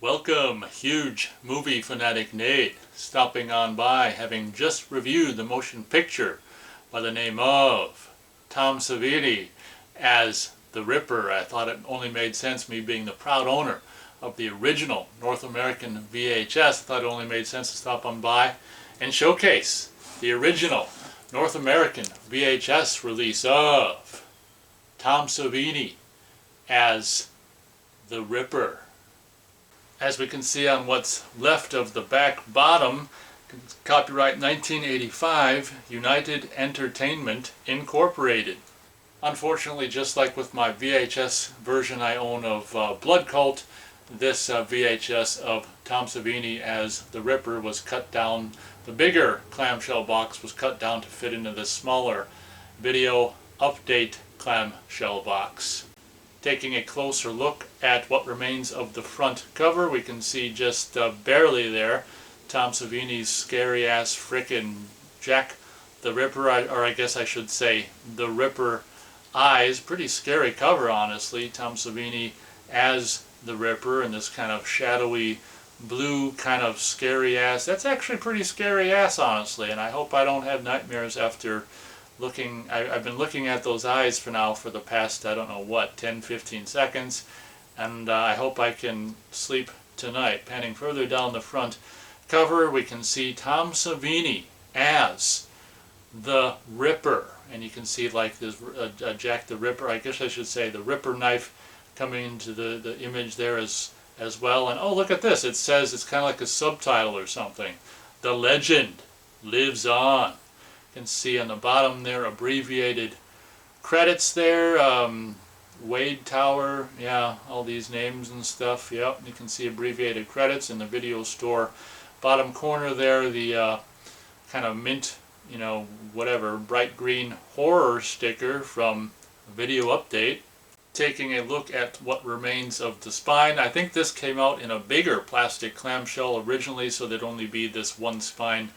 Welcome, huge movie fanatic Nate, stopping on by, having just reviewed the motion picture by the name of Tom Savini as the Ripper. I thought it only made sense, me being the proud owner of the original North American VHS, I thought it only made sense to stop on by and showcase the original North American VHS release of Tom Savini as the Ripper. As we can see on what's left of the back bottom, copyright 1985, United Entertainment Incorporated. Unfortunately, just like with my VHS version I own of Blood Cult, this VHS of Tom Savini as the Ripper was cut down. The bigger clamshell box was cut down to fit into this smaller video update clamshell box. Taking a closer look at what remains of the front cover, we can see just barely there Tom Savini's scary ass frickin' Jack the Ripper, or I guess I should say the Ripper eyes. Pretty scary cover, honestly. Tom Savini as the Ripper in this kind of shadowy blue kind of scary ass. That's actually pretty scary ass, honestly, and I hope I don't have nightmares after looking. I've been looking at those eyes for the past, I don't know what, 10-15 seconds, and I hope I can sleep tonight. Panning further down the front cover, we can see Tom Savini as the Ripper, and you can see like this Jack the Ripper, I guess I should say the Ripper knife coming into the image there as well. And oh, look at this, it says, it's kind of like a subtitle or something, "The legend lives on." You can see on the bottom there abbreviated credits there, Wade Tower, yeah, all these names and stuff. Yep, you can see abbreviated credits in the video store bottom corner there, the kind of mint, you know, whatever, bright green horror sticker from Video Update. Taking a look at what remains of the spine, I think this came out in a bigger plastic clamshell originally, so there'd only be this one spine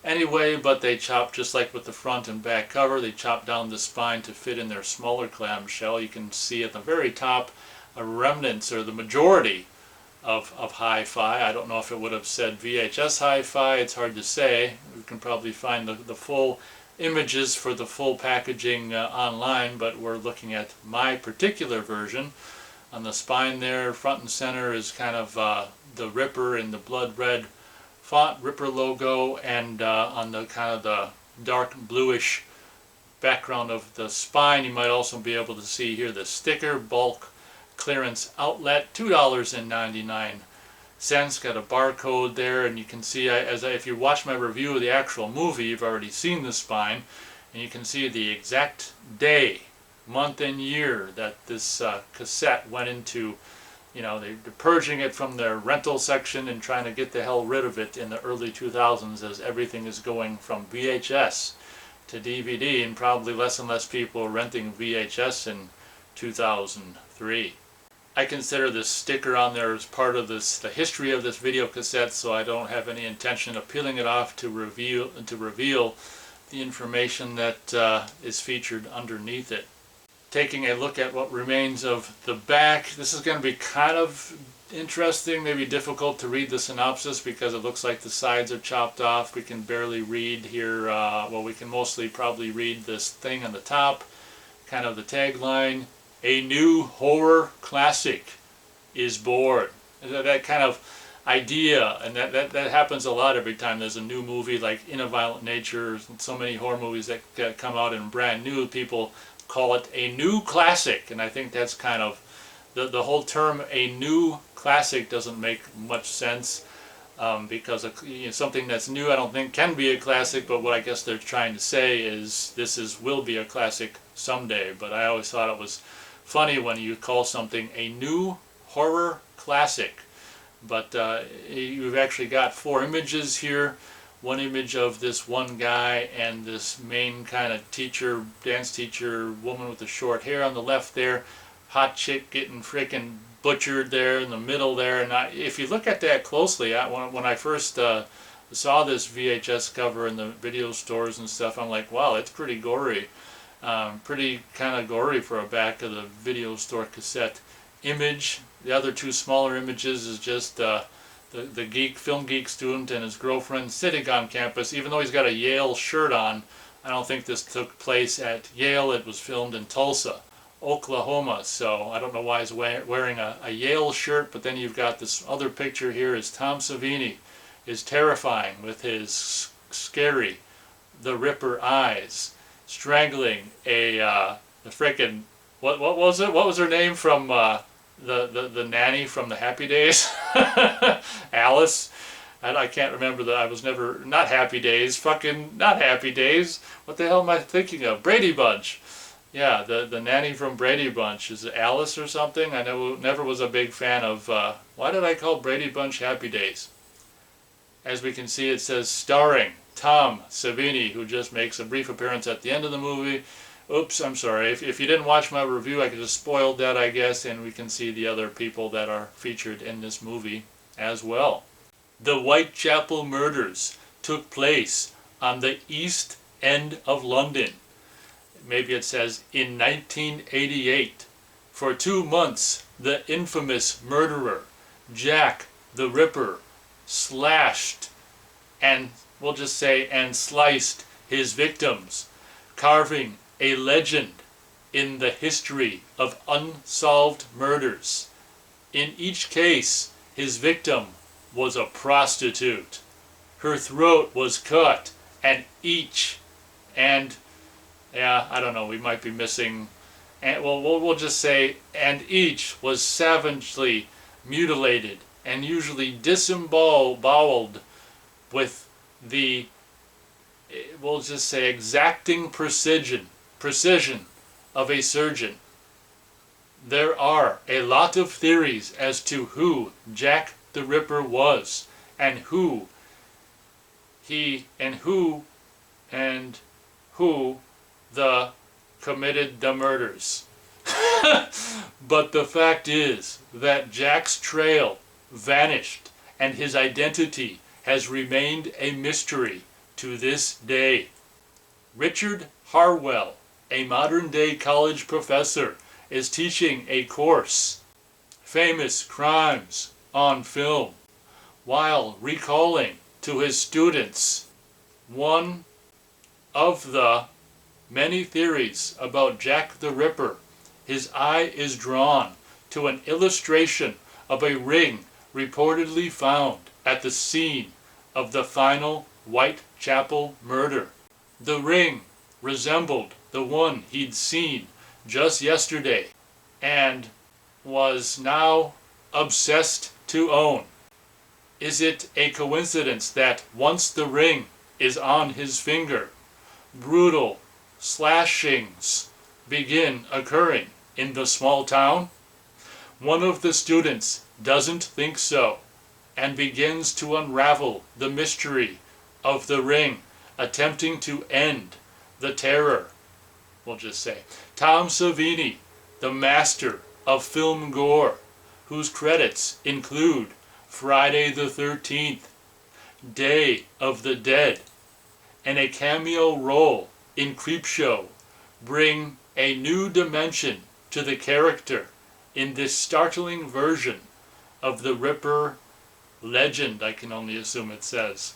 anyway, but they chopped, just like with the front and back cover, they chopped down the spine to fit in their smaller clamshell. You can see at the very top a remnants, or the majority of hi-fi. I don't know if it would have said VHS hi-fi, it's hard to say. We can probably find the full images for the full packaging online, but we're looking at my particular version. On the spine there, front and center, is kind of the Ripper in the blood red font, Ripper logo, and on the kind of the dark bluish background of the spine, you might also be able to see here the sticker, bulk clearance outlet, $2.99. Got a barcode there, and you can see, if you watch my review of the actual movie, you've already seen the spine, and you can see the exact day, month, and year that this cassette went into. You know, they're purging it from their rental section and trying to get the hell rid of it in the early 2000s, as everything is going from VHS to DVD, and probably less and less people are renting VHS in 2003. I consider this sticker on there as part of the history of this video cassette, so I don't have any intention of peeling it off to reveal the information that is featured underneath it. Taking a look at what remains of the back, this is going to be kind of interesting, maybe difficult to read the synopsis because it looks like the sides are chopped off. We can barely read here, well, we can mostly probably read this thing on the top, kind of the tagline, "A new horror classic is born." That kind of idea, and that happens a lot every time there's a new movie, like In a Violent Nature, so many horror movies that come out and brand new, people call it a new classic, and I think that's kind of the whole term "a new classic" doesn't make much sense, because something that's new I don't think can be a classic, but what I guess they're trying to say is will be a classic someday. But I always thought it was funny when you call something a new horror classic. But you've actually got 4 images here. One image of this one guy and this main kind of teacher, dance teacher, woman with the short hair on the left there. Hot chick getting frickin' butchered there in the middle there. And if you look at that closely, when I first saw this VHS cover in the video stores and stuff, I'm like, wow, it's pretty gory. Pretty kind of gory for a back of the video store cassette image. The other two smaller images is just the film geek student and his girlfriend sitting on campus. Even though he's got a Yale shirt on, I don't think this took place at Yale. It was filmed in Tulsa, Oklahoma. So I don't know why he's wearing a Yale shirt. But then you've got this other picture here is Tom Savini is terrifying with his scary, the Ripper eyes, strangling the frickin' what was it? What was her name from the nanny from the Happy Days? Alice. I can't remember that. I was never not Happy Days. Fucking not Happy Days. What the hell am I thinking of? Brady Bunch. Yeah, the nanny from Brady Bunch. Is it Alice or something? I never was a big fan of. Why did I call Brady Bunch Happy Days? As we can see, it says starring Tom Savini, who just makes a brief appearance at the end of the movie. Oops, I'm sorry. If you didn't watch my review, I could have spoiled that, I guess, and we can see the other people that are featured in this movie as well. The Whitechapel murders took place on the East End of London. Maybe it says in 1988. For 2 months, the infamous murderer, Jack the Ripper, slashed and we'll just say and sliced his victims, carving a legend in the history of unsolved murders. In each case, his victim was a prostitute. Her throat was cut, and I don't know, we might be missing, and we'll just say, and each was savagely mutilated and usually disemboweled with the, we'll just say, exacting precision of a surgeon. There are a lot of theories as to who Jack the Ripper was, and who committed the murders. But the fact is that Jack's trail vanished, and his identity has remained a mystery to this day. Richard Harwell, a modern-day college professor, is teaching a course, Famous Crimes on Film, while recalling to his students one of the many theories about Jack the Ripper. His eye is drawn to an illustration of a ring reportedly found at the scene of the final Whitechapel murder. The ring resembled the one he'd seen just yesterday and was now obsessed to own. Is it a coincidence that once the ring is on his finger, brutal slashings begin occurring in the small town? One of the students doesn't think so and begins to unravel the mystery of the ring, attempting to end the terror. We'll just say Tom Savini, the master of film gore, whose credits include Friday the 13th, Day of the Dead, and a cameo role in Creepshow, bring a new dimension to the character in this startling version of the Ripper legend, I can only assume it says.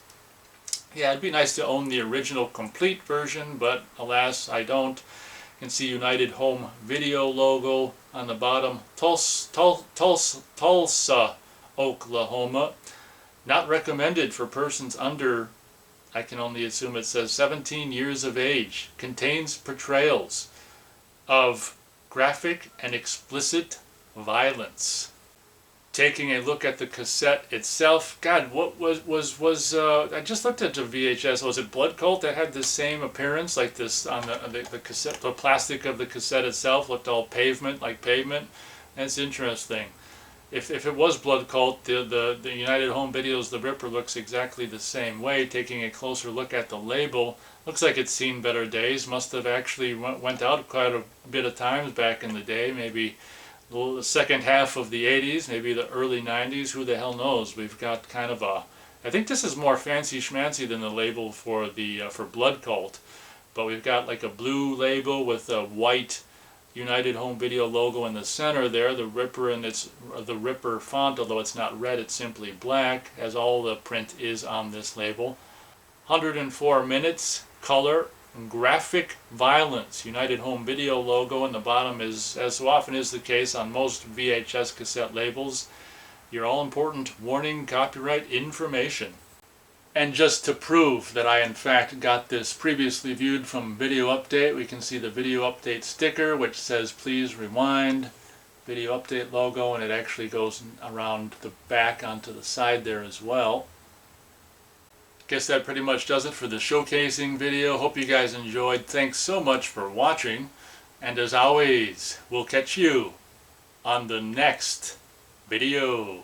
Yeah, it'd be nice to own the original complete version, but alas, I don't. You can see United Home Video logo on the bottom. Tulsa, Oklahoma. Not recommended for persons under, I can only assume it says 17 years of age. Contains portrayals of graphic and explicit violence. Taking a look at the cassette itself, God, what was I just looked at the VHS. Was it Blood Cult that had the same appearance, like this on the cassette? The plastic of the cassette itself looked all like pavement. That's interesting. If it was Blood Cult, the United Home Videos, the Ripper looks exactly the same way. Taking a closer look at the label, looks like it's seen better days. Must have actually went out quite a bit of times back in the day, maybe the second half of the 80s, maybe the early 90s, who the hell knows. We've got kind of a, I think this is more fancy schmancy than the label for the for Blood Cult, but we've got like a blue label with a white, United Home Video logo in the center there, the Ripper, and it's the Ripper font, although it's not red, it's simply black, as all the print is on this label. 104 minutes, color, graphic violence, United Home Video logo, and the bottom is, as so often is the case on most VHS cassette labels, your all-important warning copyright information. And just to prove that I in fact got this previously viewed from Video Update, we can see the Video Update sticker which says please rewind, Video Update logo, and it actually goes around the back onto the side there as well. Guess that pretty much does it for the showcasing video. Hope you guys enjoyed. Thanks so much for watching, and as always, we'll catch you on the next video.